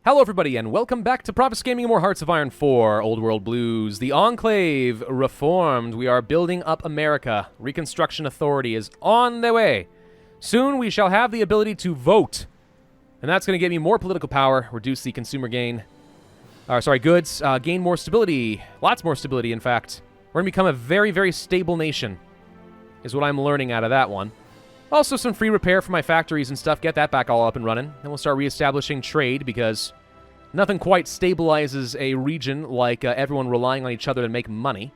Hello everybody, and welcome back to Pravus Gaming and More Hearts of Iron 4, Old World Blues. The Enclave reformed. We are building up America. Reconstruction Authority is on their way. Soon we shall have the ability to vote. And that's going to get me more political power, reduce the consumer goods, gain more stability. Lots more stability, in fact. We're going to become a very, very stable nation, is what I'm learning out of that one. Also, some free repair for my factories and stuff. Get that back all up and running. Then we'll start reestablishing trade, because nothing quite stabilizes a region like everyone relying on each other to make money.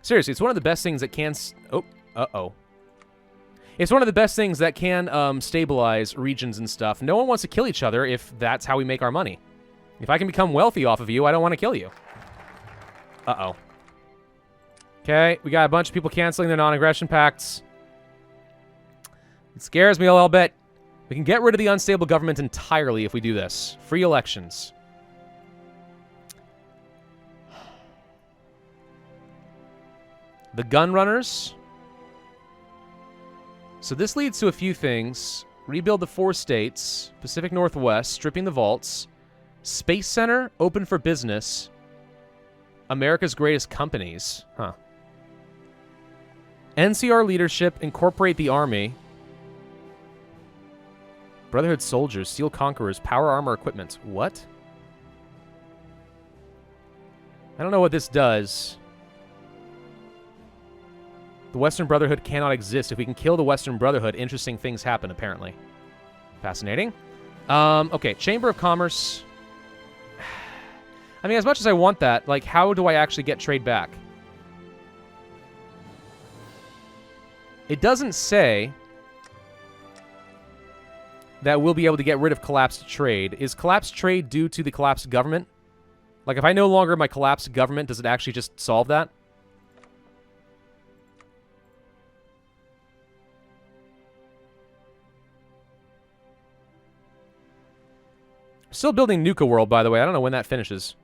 Seriously, it's one of the best things that can... It's one of the best things that can stabilize regions and stuff. No one wants to kill each other if that's how we make our money. If I can become wealthy off of you, I don't want to kill you. Okay, we got a bunch of people canceling their non-aggression pacts. It scares me a little bit. We can get rid of the unstable government entirely if we do this. Free elections. The gun runners. So this leads to a few things. Rebuild the 4 states. Pacific Northwest. Stripping the vaults. Space Center. Open for business. America's greatest companies. Huh. NCR leadership. Incorporate the army. Brotherhood soldiers, steel conquerors, power armor equipment. What? I don't know what this does. The Western Brotherhood cannot exist. If we can kill the Western Brotherhood, interesting things happen, apparently. Fascinating. Okay, Chamber of Commerce. I mean, as much as I want that, like, how do I actually get trade back? It doesn't say that we'll be able to get rid of collapsed trade. Is collapsed trade due to the collapsed government? Like, if I no longer have my collapsed government, does it actually just solve that? Still building Nuka World, by the way. I don't know when that finishes.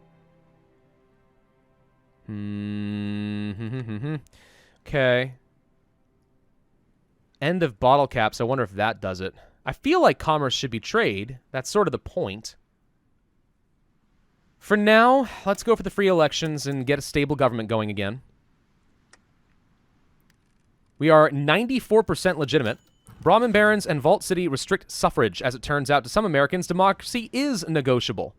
Okay. End of bottle caps. I wonder if that does it. I feel like commerce should be trade. That's sort of the point. For now, let's go for the free elections and get a stable government going again. We are 94% legitimate. Brahmin barons and Vault City restrict suffrage. As it turns out, to some Americans, democracy is negotiable.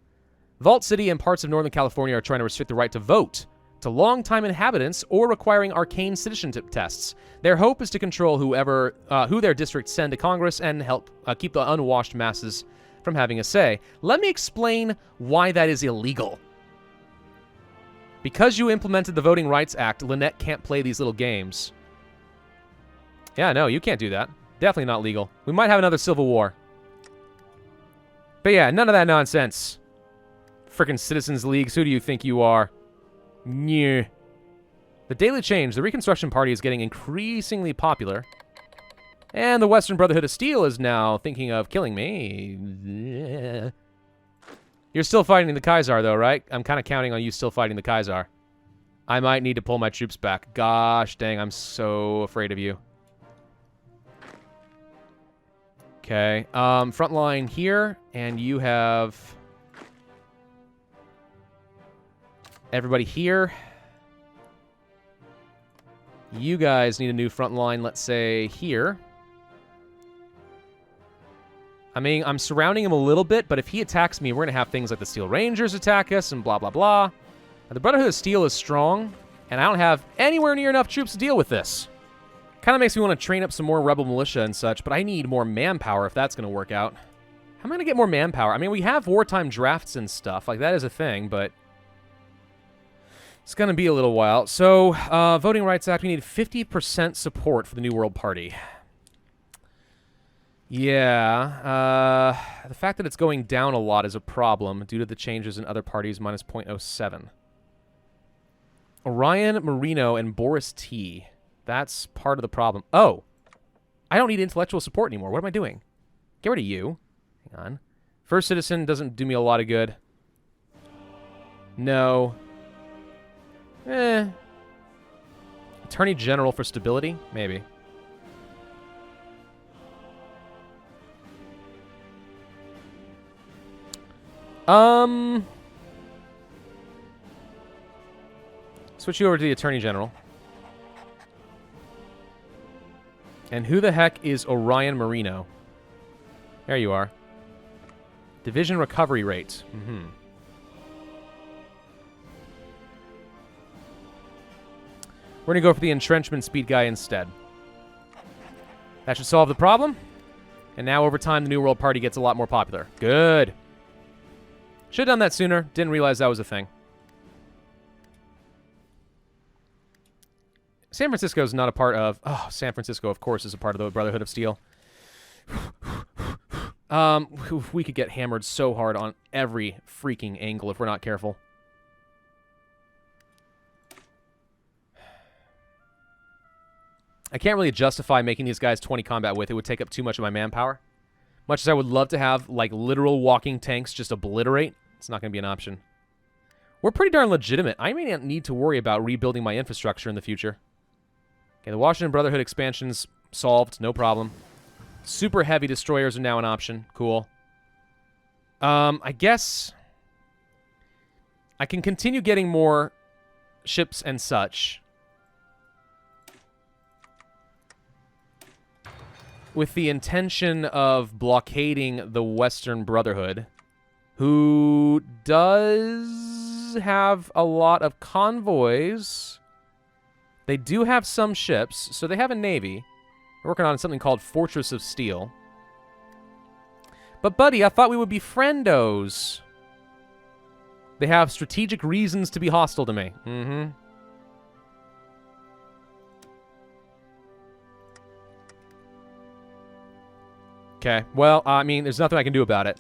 Vault City and parts of Northern California are trying to restrict the right to vote to long-time inhabitants or requiring arcane citizenship tests. Their hope is to control who their districts send to Congress and help keep the unwashed masses from having a say. Let me explain why that is illegal. Because you implemented the Voting Rights Act, Lynette can't play these little games. Yeah, no, you can't do that. Definitely not legal. We might have another civil war. But yeah, none of that nonsense. Frickin' Citizens Leagues, who do you think you are? Nyeh. The Daily Change. The Reconstruction Party is getting increasingly popular. And the Western Brotherhood of Steel is now thinking of killing me. You're still fighting the Kaiser, though, right? I'm kind of counting on you still fighting the Kaiser. I might need to pull my troops back. Gosh dang, I'm so afraid of you. Okay. Front line here, and you have everybody here. You guys need a new front line, let's say, here. I mean, I'm surrounding him a little bit, but if he attacks me, we're going to have things like the Steel Rangers attack us and blah, blah, blah. The Brotherhood of Steel is strong, and I don't have anywhere near enough troops to deal with this. Kind of makes me want to train up some more rebel militia and such, but I need more manpower if that's going to work out. How am I going to get more manpower? I mean, we have wartime drafts and stuff. Like, that is a thing, but it's going to be a little while. So, Voting Rights Act, we need 50% support for the New World Party. Yeah, the fact that it's going down a lot is a problem due to the changes in other parties, minus 0.07. Orion, Marino, and Boris T. That's part of the problem. Oh, I don't need intellectual support anymore. What am I doing? Get rid of you. Hang on. First Citizen doesn't do me a lot of good. No. Attorney General for stability? Maybe. Switch you over to the Attorney General. And who the heck is Orion Marino? There you are. Division recovery rate. Mm-hmm. We're going to go for the entrenchment speed guy instead. That should solve the problem. And now, over time, the New World Party gets a lot more popular. Good. Should have done that sooner. Didn't realize that was a thing. San Francisco is not a part of... Oh, San Francisco, of course, is a part of the Brotherhood of Steel. We could get hammered so hard on every freaking angle if we're not careful. I can't really justify making these guys 20 combat with. It would take up too much of my manpower. Much as I would love to have, like, literal walking tanks just obliterate, it's not going to be an option. We're pretty darn legitimate. I may not need to worry about rebuilding my infrastructure in the future. Okay, the Washington Brotherhood expansion's solved. No problem. Super heavy destroyers are now an option. Cool. I guess I can continue getting more ships and such with the intention of blockading the Western Brotherhood, who does have a lot of convoys. They do have some ships, so they have a navy. They're working on something called Fortress of Steel. But, buddy, I thought we would be friendos. They have strategic reasons to be hostile to me. Mm-hmm. Okay, well, I mean, there's nothing I can do about it.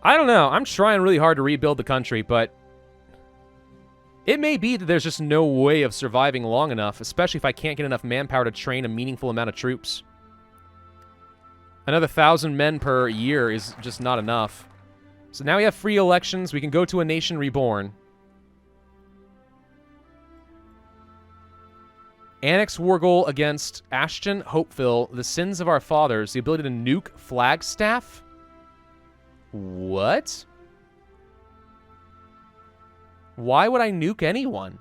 I don't know. I'm trying really hard to rebuild the country, but it may be that there's just no way of surviving long enough, especially if I can't get enough manpower to train a meaningful amount of troops. Another 1,000 men per year is just not enough. So now we have free elections. We can go to a nation reborn. Annex war goal against Ashton, Hopeville, the sins of our fathers, the ability to nuke Flagstaff? What? Why would I nuke anyone?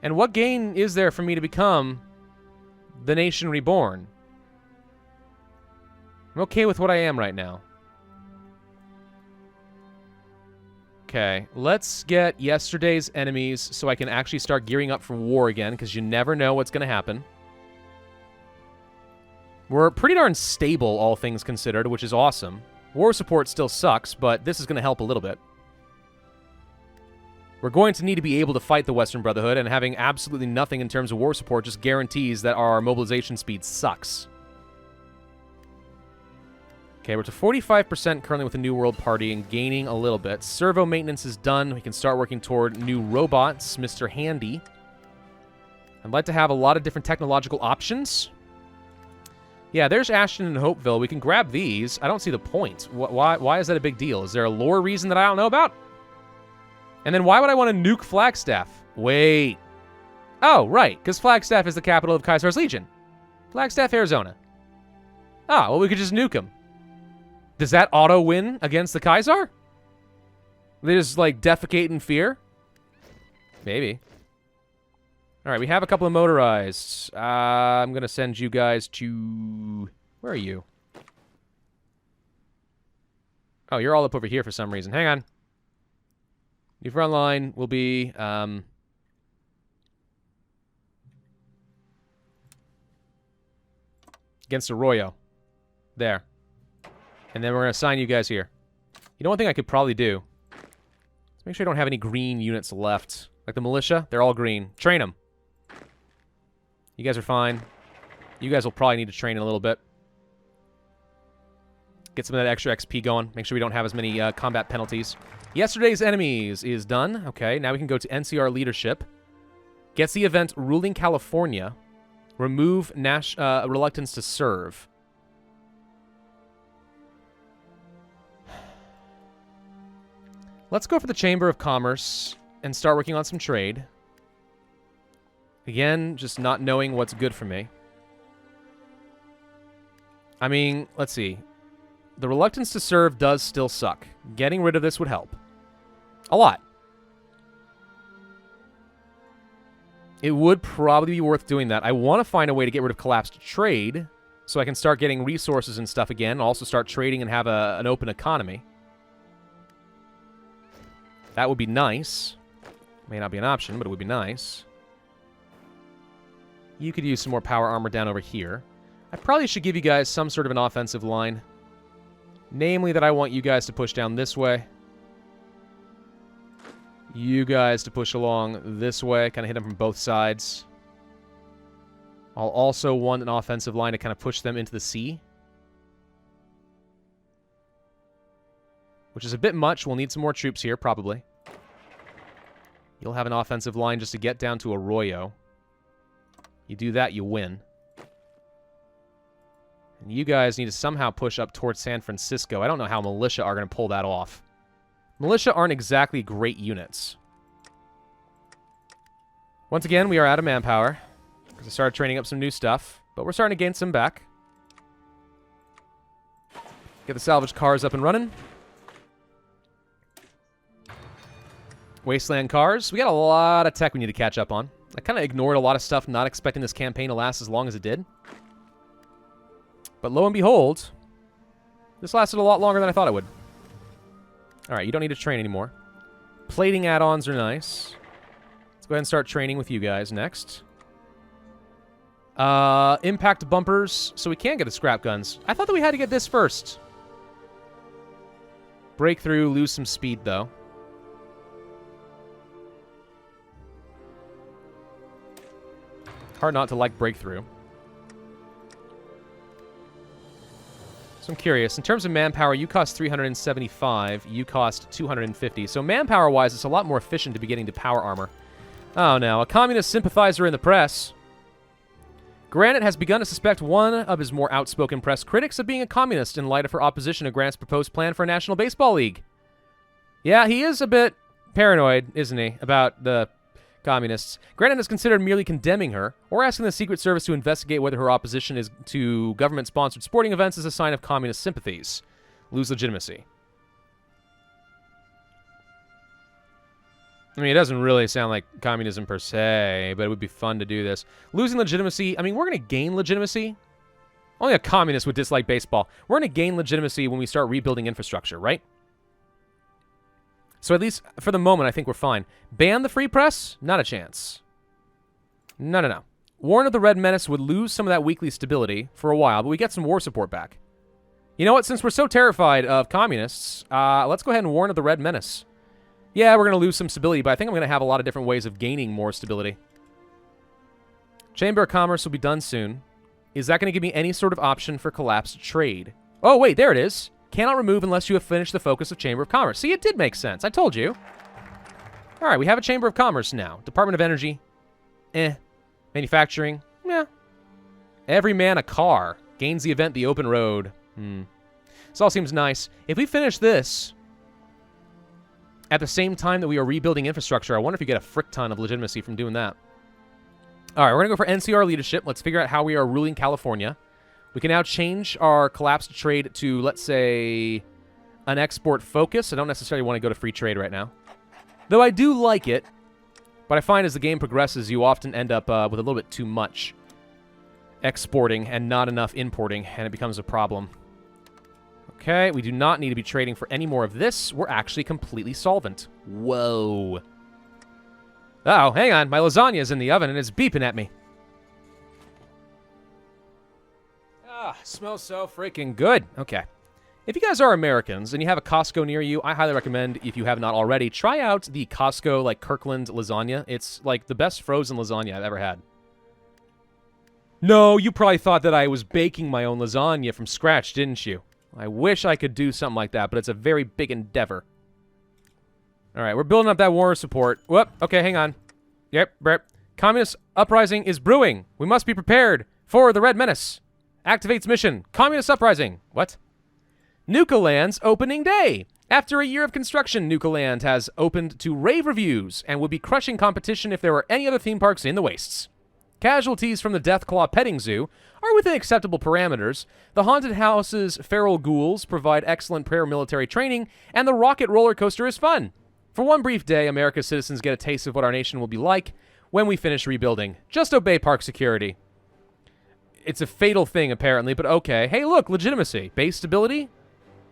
And what gain is there for me to become the nation reborn? I'm okay with what I am right now. Okay, let's get yesterday's enemies so I can actually start gearing up for war again, because you never know what's going to happen. We're pretty darn stable, all things considered, which is awesome. War support still sucks, but this is going to help a little bit. We're going to need to be able to fight the Western Brotherhood, and having absolutely nothing in terms of war support just guarantees that our mobilization speed sucks. Okay, we're to 45% currently with the New World Party and gaining a little bit. Servo maintenance is done. We can start working toward new robots, Mr. Handy. I'd like to have a lot of different technological options. Yeah, there's Ashton and Hopeville. We can grab these. I don't see the point. Why is that a big deal? Is there a lore reason that I don't know about? And then why would I want to nuke Flagstaff? Wait. Oh, right, because Flagstaff is the capital of Caesar's Legion. Flagstaff, Arizona. Ah, well, we could just nuke them. Does that auto-win against the Kaiser? They just, like, defecate in fear? Maybe. Alright, we have a couple of motorized. I'm going to send you guys to... Where are you? Oh, you're all up over here for some reason. Hang on. New front line will be... against Arroyo. There. And then we're going to assign you guys here. You know one thing I could probably do? Let's make sure I don't have any green units left. Like the militia, they're all green. Train them. You guys are fine. You guys will probably need to train in a little bit. Get some of that extra XP going. Make sure we don't have as many combat penalties. Yesterday's enemies is done. Okay, now we can go to NCR leadership. Gets the event ruling California. Remove reluctance to serve. Let's go for the Chamber of Commerce and start working on some trade. Again, just not knowing what's good for me. I mean, let's see. The reluctance to serve does still suck. Getting rid of this would help. A lot. It would probably be worth doing that. I want to find a way to get rid of collapsed trade so I can start getting resources and stuff again, and also start trading and have an open economy. That would be nice. May not be an option, but it would be nice. You could use some more power armor down over here. I probably should give you guys some sort of an offensive line. Namely that I want you guys to push down this way. You guys to push along this way. Kind of hit them from both sides. I'll also want an offensive line to kind of push them into the sea. Which is a bit much. We'll need some more troops here, probably. You'll have an offensive line just to get down to Arroyo. You do that, you win. And you guys need to somehow push up towards San Francisco. I don't know how militia are going to pull that off. Militia aren't exactly great units. Once again, we are out of manpower. Because I started training up some new stuff. But we're starting to gain some back. Get the salvage cars up and running. Wasteland cars. We got a lot of tech we need to catch up on. I kind of ignored a lot of stuff, not expecting this campaign to last as long as it did. But lo and behold, this lasted a lot longer than I thought it would. Alright, you don't need to train anymore. Plating add-ons are nice. Let's go ahead and start training with you guys next. Impact bumpers, so we can get the scrap guns. I thought that we had to get this first. Breakthrough, lose some speed, though. Hard not to like breakthrough. So I'm curious. In terms of manpower, you cost 375. You cost 250. So manpower-wise, it's a lot more efficient to be getting to power armor. Oh, no. A communist sympathizer in the press. Granite has begun to suspect one of his more outspoken press critics of being a communist in light of her opposition to Grant's proposed plan for a National Baseball League. Yeah, he is a bit paranoid, isn't he, about the communists. Granite has considered merely condemning her, or asking the Secret Service to investigate whether her opposition is to government-sponsored sporting events is a sign of communist sympathies. Lose legitimacy. I mean, it doesn't really sound like communism per se, but it would be fun to do this. Losing legitimacy, I mean, we're going to gain legitimacy. Only a communist would dislike baseball. We're going to gain legitimacy when we start rebuilding infrastructure, right? So at least for the moment, I think we're fine. Ban the free press? Not a chance. No, no, no. Warren of the Red Menace would lose some of that weekly stability for a while, but we get some war support back. You know what? Since we're so terrified of communists, let's go ahead and Warren of the Red Menace. Yeah, we're going to lose some stability, but I think I'm going to have a lot of different ways of gaining more stability. Chamber of Commerce will be done soon. Is that going to give me any sort of option for collapsed trade? Oh, wait, there it is. Cannot remove unless you have finished the focus of Chamber of Commerce. See, it did make sense. I told you. All right, we have a Chamber of Commerce now. Department of Energy. Manufacturing. Yeah. Every man a car. Gains the event the open road. This all seems nice. If we finish this at the same time that we are rebuilding infrastructure, I wonder if you get a frick ton of legitimacy from doing that. All right, we're going to go for NCR leadership. Let's figure out how we are ruling California. We can now change our collapsed trade to, let's say, an export focus. I don't necessarily want to go to free trade right now. Though I do like it, but I find as the game progresses, you often end up with a little bit too much exporting and not enough importing, and it becomes a problem. Okay, we do not need to be trading for any more of this. We're actually completely solvent. Whoa. Uh-oh, hang on. My lasagna is in the oven and it's beeping at me. Smells so freaking good. Okay. If you guys are Americans and you have a Costco near you, I highly recommend, if you have not already, try out the Costco, like, Kirkland lasagna. It's, like, the best frozen lasagna I've ever had. No, you probably thought that I was baking my own lasagna from scratch, didn't you? I wish I could do something like that, but it's a very big endeavor. All right, we're building up that war support. Whoop, okay, hang on. Yep, Communist uprising is brewing. We must be prepared for the Red Menace. Activates mission. Communist uprising. What? Nuka-Land's opening day. After a year of construction, Nuka-Land has opened to rave reviews and would be crushing competition if there were any other theme parks in the wastes. Casualties from the Deathclaw petting zoo are within acceptable parameters. The haunted house's feral ghouls provide excellent paramilitary training, and the rocket roller coaster is fun. For one brief day, America's citizens get a taste of what our nation will be like when we finish rebuilding. Just obey park security. It's a fatal thing, apparently, but okay. Hey, look, legitimacy. Base stability?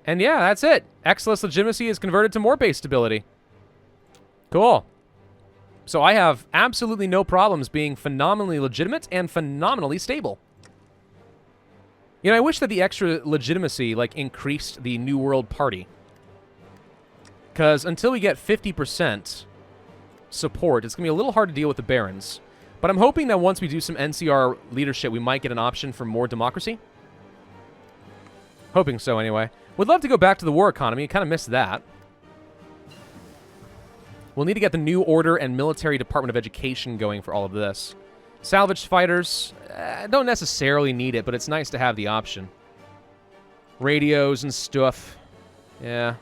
And yeah, that's it. X-less legitimacy is converted to more base stability. Cool. So I have absolutely no problems being phenomenally legitimate and phenomenally stable. You know, I wish that the extra legitimacy, like, increased the New World Party. Because until we get 50% support, it's going to be a little hard to deal with the Barons. But I'm hoping that once we do some NCR leadership, we might get an option for more democracy. Hoping so, anyway. Would love to go back to the war economy. Kind of missed that. We'll need to get the New Order and Military Department of Education going for all of this. Salvage fighters, don't necessarily need it, but it's nice to have the option. Radios and stuff. Yeah.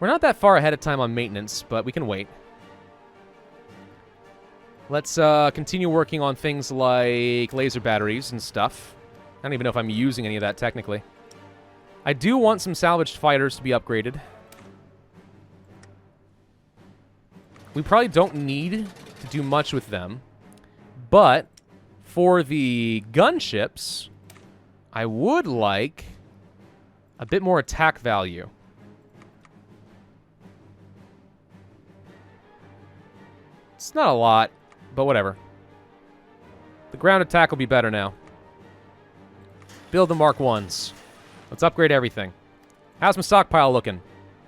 We're not that far ahead of time on maintenance, but we can wait. Let's continue working on things like laser batteries and stuff. I don't even know if I'm using any of that technically. I do want some salvaged fighters to be upgraded. We probably don't need to do much with them. But for the gunships, I would like a bit more attack value. It's not a lot, but whatever. The ground attack will be better now. Build the Mark 1s. Let's upgrade everything. How's my stockpile looking?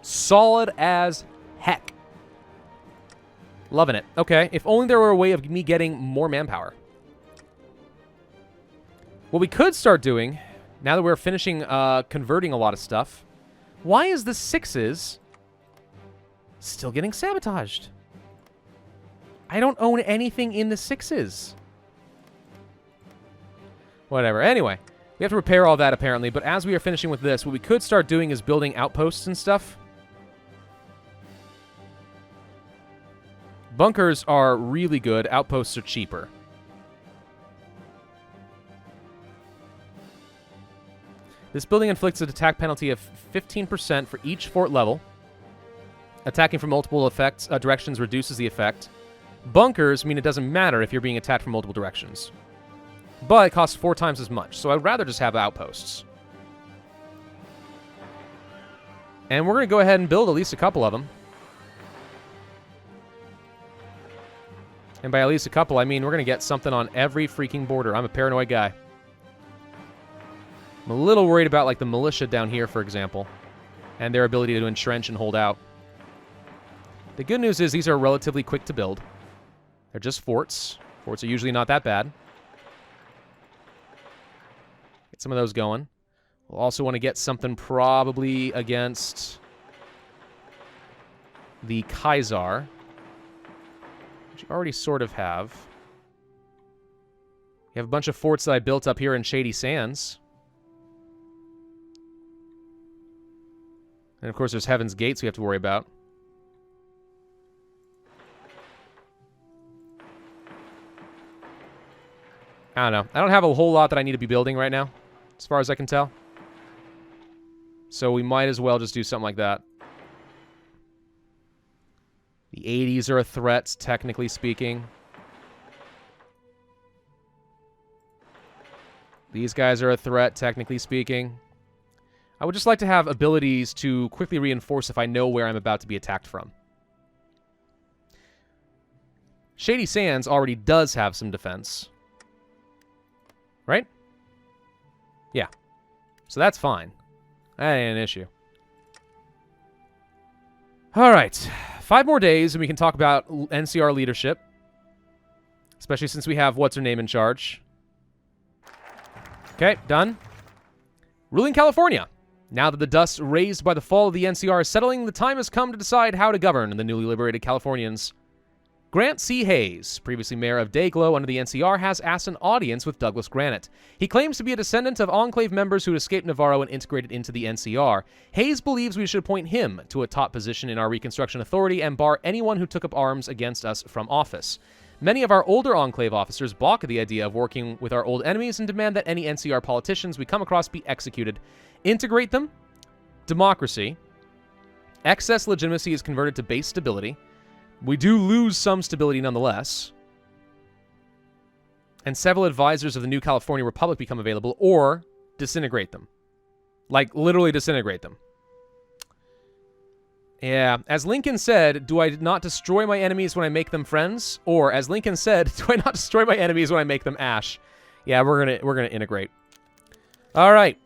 Solid as heck. Loving it. Okay, if only there were a way of me getting more manpower. What we could start doing, now that we're finishing converting a lot of stuff, why is the 6s still getting sabotaged? I don't own anything in the 6s. Whatever. Anyway, we have to repair all that apparently, but as we are finishing with this, what we could start doing is building outposts and stuff. Bunkers are really good. Outposts are cheaper. This building inflicts an attack penalty of 15% for each fort level. Attacking from multiple directions reduces the effect. Bunkers mean it doesn't matter if you're being attacked from multiple directions. But it costs 4 times as much, so I'd rather just have outposts. And we're going to go ahead and build at least a couple of them. And by at least a couple, I mean we're going to get something on every freaking border. I'm a paranoid guy. I'm a little worried about, like, the militia down here, for example, and their ability to entrench and hold out. The good news is these are relatively quick to build. They're just forts. Forts are usually not that bad. Get some of those going. We'll also want to get something probably against the Kaiser, which you already sort of have. You have a bunch of forts that I built up here in Shady Sands. And of course there's Heaven's Gates we have to worry about. I don't know. I don't have a whole lot that I need to be building right now, as far as I can tell. So we might as well just do something like that. The 80s are a threat, technically speaking. These guys are a threat, technically speaking. I would just like to have abilities to quickly reinforce if I know where I'm about to be attacked from. Shady Sands already does have some defense. Right? Yeah. So that's fine. That ain't an issue. Alright. 5 more days and we can talk about NCR leadership. Especially since we have what's-her-name in charge. Okay, done. Ruling California. Now that the dust raised by the fall of the NCR is settling, the time has come to decide how to govern the newly liberated Californians. Grant C. Hayes, previously mayor of Dayglow under the NCR, has asked an audience with Douglas Granite. He claims to be a descendant of Enclave members who escaped Navarro and integrated into the NCR. Hayes believes we should appoint him to a top position in our Reconstruction Authority and bar anyone who took up arms against us from office. Many of our older Enclave officers balk at the idea of working with our old enemies and demand that any NCR politicians we come across be executed. Integrate them. Democracy. Excess legitimacy is converted to base stability. We do lose some stability nonetheless. And several advisors of the new California Republic become available, or disintegrate them. Like, literally disintegrate them. Yeah, as Lincoln said, do I not destroy my enemies when I make them friends? Or, as Lincoln said, do I not destroy my enemies when I make them ash? Yeah, we're gonna integrate. All right.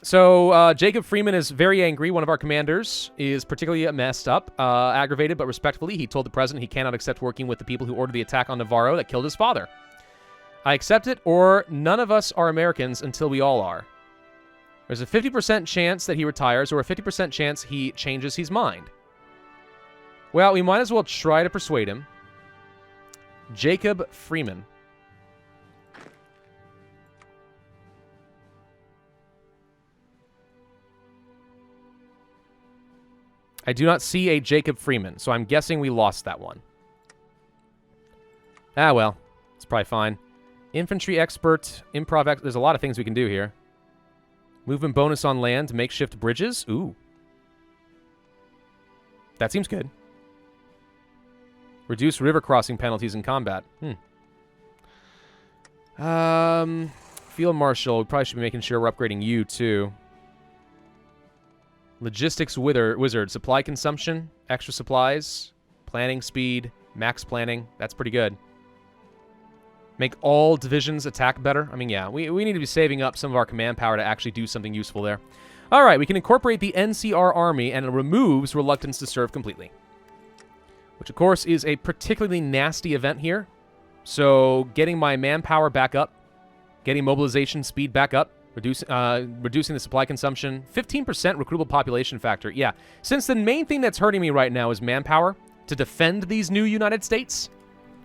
So, Jacob Freeman is very angry. One of our commanders is particularly messed up, aggravated, but respectfully, he told the president he cannot accept working with the people who ordered the attack on Navarro that killed his father. I accept it, or none of us are Americans until we all are. There's a 50% chance that he retires, or a 50% chance he changes his mind. Well, we might as well try to persuade him. Jacob Freeman. I do not see a Jacob Freeman, so I'm guessing we lost that one. Ah, well. It's probably fine. Infantry expert, improv there's a lot of things we can do here. Movement bonus on land, makeshift bridges. Ooh. That seems good. Reduce river crossing penalties in combat. Field Marshal, we probably should be making sure we're upgrading you, too. Logistics Wizard, supply consumption, extra supplies, planning speed, max planning. That's pretty good. Make all divisions attack better. I mean, yeah, we need to be saving up some of our command power to actually do something useful there. All right, we can incorporate the NCR army, and it removes reluctance to serve completely. Which, of course, is a particularly nasty event here. So, getting my manpower back up, getting mobilization speed back up, reducing the supply consumption, 15% recruitable population factor. Yeah, since the main thing that's hurting me right now is manpower to defend these new United States,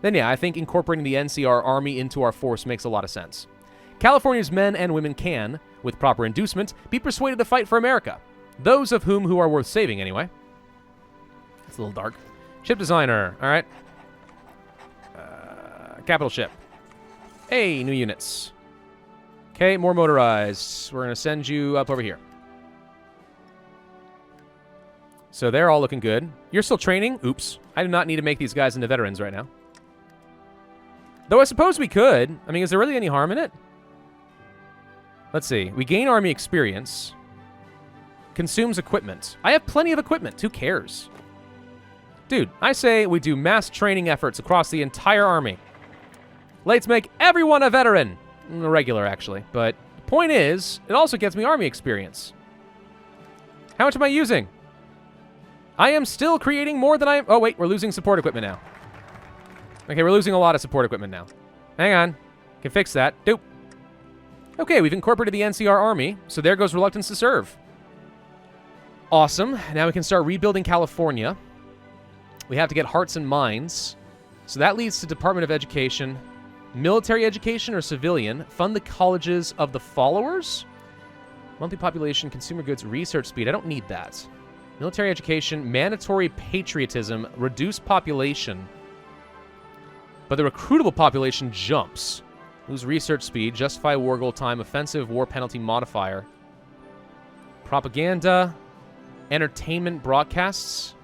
then yeah, I think incorporating the NCR army into our force makes a lot of sense. California's men and women can, with proper inducement, be persuaded to fight for America. Those of who are worth saving, anyway. It's a little dark. Ship designer, all right. Capital ship. Hey, new units. Okay, more motorized. We're going to send you up over here. So they're all looking good. You're still training? Oops. I do not need to make these guys into veterans right now. Though I suppose we could. I mean, is there really any harm in it? Let's see. We gain army experience. Consumes equipment. I have plenty of equipment. Who cares? Dude, I say we do mass training efforts across the entire army. Let's make everyone a veteran. A regular, actually. But the point is, it also gets me army experience. How much am I using? I am still creating more than I... Oh, wait. We're losing support equipment now. Okay, we're losing a lot of support equipment now. Hang on. Can fix that. Dope. Okay, we've incorporated the NCR army, so there goes reluctance to serve. Awesome. Now we can start rebuilding California. We have to get hearts and minds. So that leads to Department of Education. Military education or civilian? Fund the colleges of the followers? Monthly population, consumer goods, research speed. I don't need that. Military education, mandatory patriotism, reduce population. But the recruitable population jumps. Lose research speed, justify war goal time, offensive war penalty modifier. Propaganda, entertainment broadcasts.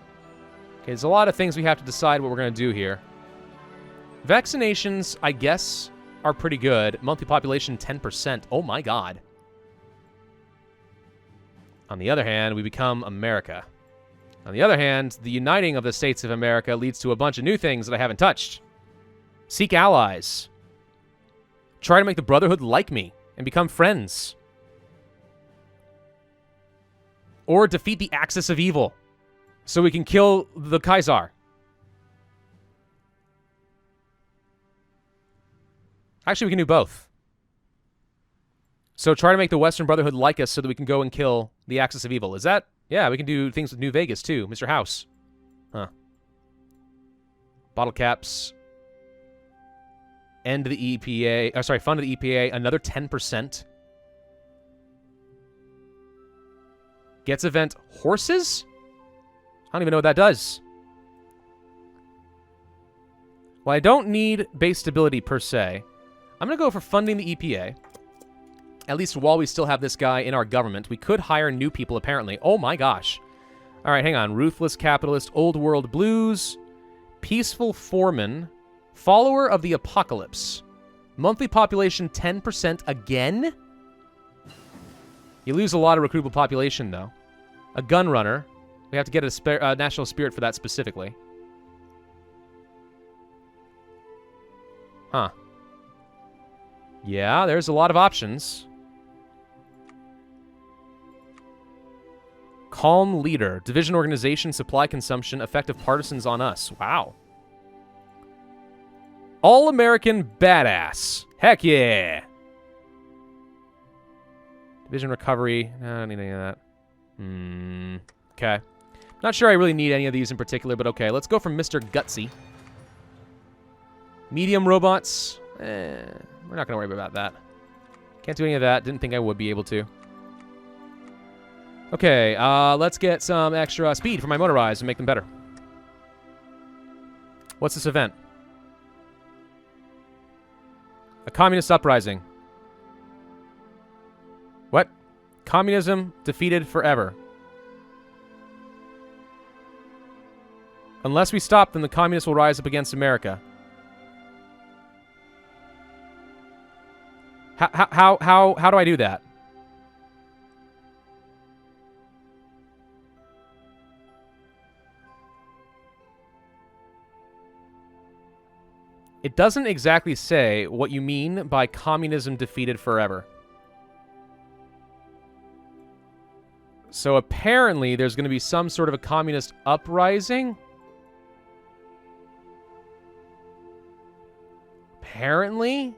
Okay, there's a lot of things we have to decide what we're going to do here. Vaccinations, I guess, are pretty good. Monthly population, 10%. Oh my god. On the other hand, we become America. On the other hand, the uniting of the states of America leads to a bunch of new things that I haven't touched. Seek allies. Try to make the Brotherhood like me and become friends. Or defeat the Axis of Evil so we can kill the Kaiser. Actually, we can do both. So try to make the Western Brotherhood like us so that we can go and kill the Axis of Evil. Is that? Yeah, we can do things with New Vegas, too. Mr. House. Huh. Bottle caps. End the EPA. Sorry, fund the EPA. Another 10%. Gets event horses? I don't even know what that does. Well, I don't need base stability per se. I'm going to go for funding the EPA. At least while we still have this guy in our government. We could hire new people, apparently. Oh my gosh. All right, hang on. Ruthless Capitalist, Old World Blues, Peaceful Foreman, Follower of the Apocalypse. Monthly population 10% again? You lose a lot of recruitable population, though. A gun runner. We have to get a national spirit for that specifically. Huh. Yeah, there's a lot of options. Calm leader. Division organization, supply consumption, effective partisans on us. Wow. All-American badass. Heck yeah. Division recovery. No, I don't need any of that. Okay. Not sure I really need any of these in particular, but okay. Let's go for Mr. Gutsy. Medium robots. We're not going to worry about that. Can't do any of that. Didn't think I would be able to. Okay, let's get some extra speed for my motorized and make them better. What's this event? A communist uprising. What? Communism defeated forever. Unless we stop them, the communists will rise up against America. How do I do that? It doesn't exactly say what you mean by communism defeated forever. So apparently there's going to be some sort of a communist uprising. Apparently.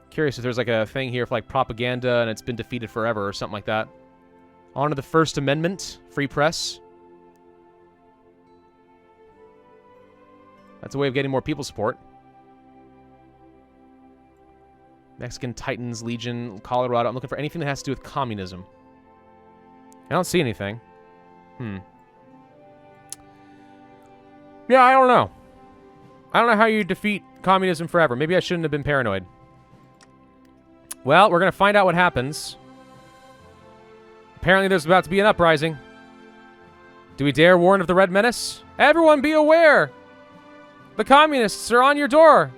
Curious if there's like a thing here for like propaganda and it's been defeated forever or something like that. Honor the First Amendment, free press. That's a way of getting more people support. Mexican Titans, Legion, Colorado. I'm looking for anything that has to do with communism. I don't see anything. Yeah, I don't know. I don't know how you defeat communism forever. Maybe I shouldn't have been paranoid. Well, we're going to find out what happens. Apparently there's about to be an uprising. Do we dare warn of the Red Menace? Everyone be aware! The communists are on your door!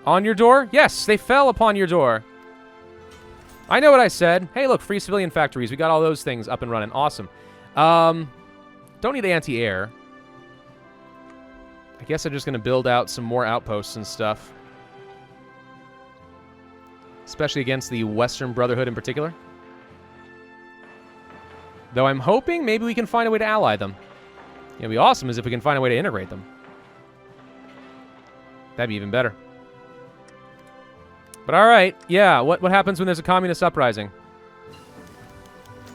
On your door? Yes, they fell upon your door. I know what I said. Hey, look, free civilian factories. We got all those things up and running. Awesome. Don't need anti-air. I guess I'm just going to build out some more outposts and stuff. Especially against the Western Brotherhood in particular. Though I'm hoping maybe we can find a way to ally them. It'd be awesome as if we can find a way to integrate them. That'd be even better. But alright, yeah, what happens when there's a communist uprising?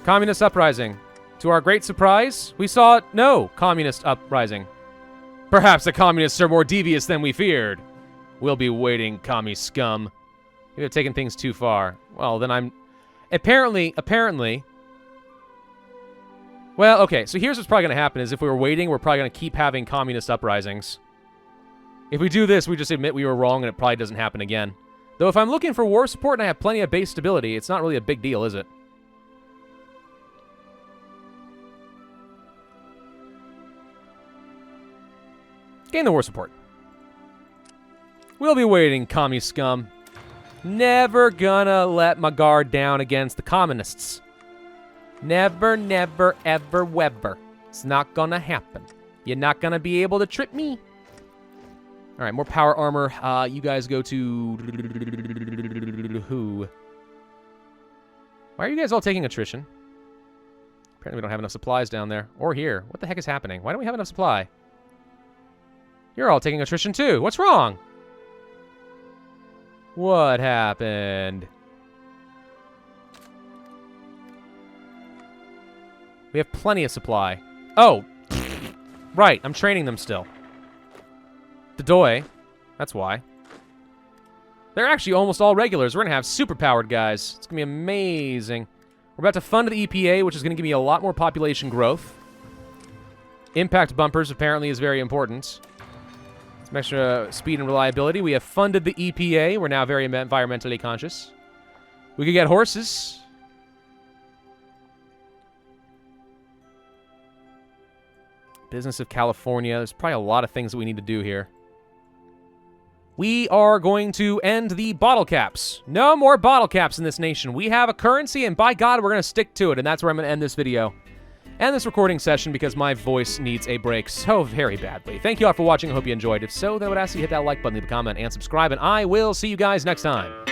Communist uprising. To our great surprise, we saw no communist uprising. Perhaps the communists are more devious than we feared. We'll be waiting, commie scum. Maybe I've taken things too far. Well, then I'm... Apparently... Well, okay, so here's what's probably going to happen is if we were waiting, we're probably going to keep having communist uprisings. If we do this, we just admit we were wrong and it probably doesn't happen again. Though if I'm looking for war support and I have plenty of base stability, it's not really a big deal, is it? Gain the war support. We'll be waiting, commie scum. Never gonna let my guard down against the communists. Never, never, ever, weber. It's not gonna happen. You're not gonna be able to trip me. All right, more power armor. You guys go to... Who? Why are you guys all taking attrition? Apparently we don't have enough supplies down there. Or here. What the heck is happening? Why don't we have enough supply? You're all taking attrition too. What's wrong? What happened? We have plenty of supply. Oh! Right, I'm training them still. The Doi. That's why. They're actually almost all regulars. We're going to have super-powered guys. It's going to be amazing. We're about to fund the EPA, which is going to give me a lot more population growth. Impact bumpers apparently is very important. Some extra speed and reliability. We have funded the EPA. We're now very environmentally conscious. We could get horses. Business of California. There's probably a lot of things that we need to do here. We are going to end the bottle caps. No more bottle caps in this nation. We have a currency, and by God, we're going to stick to it. And that's where I'm going to end this video and this recording session because my voice needs a break so very badly. Thank you all for watching. I hope you enjoyed. If so, then I would ask you to hit that like button, leave a comment, and subscribe. And I will see you guys next time.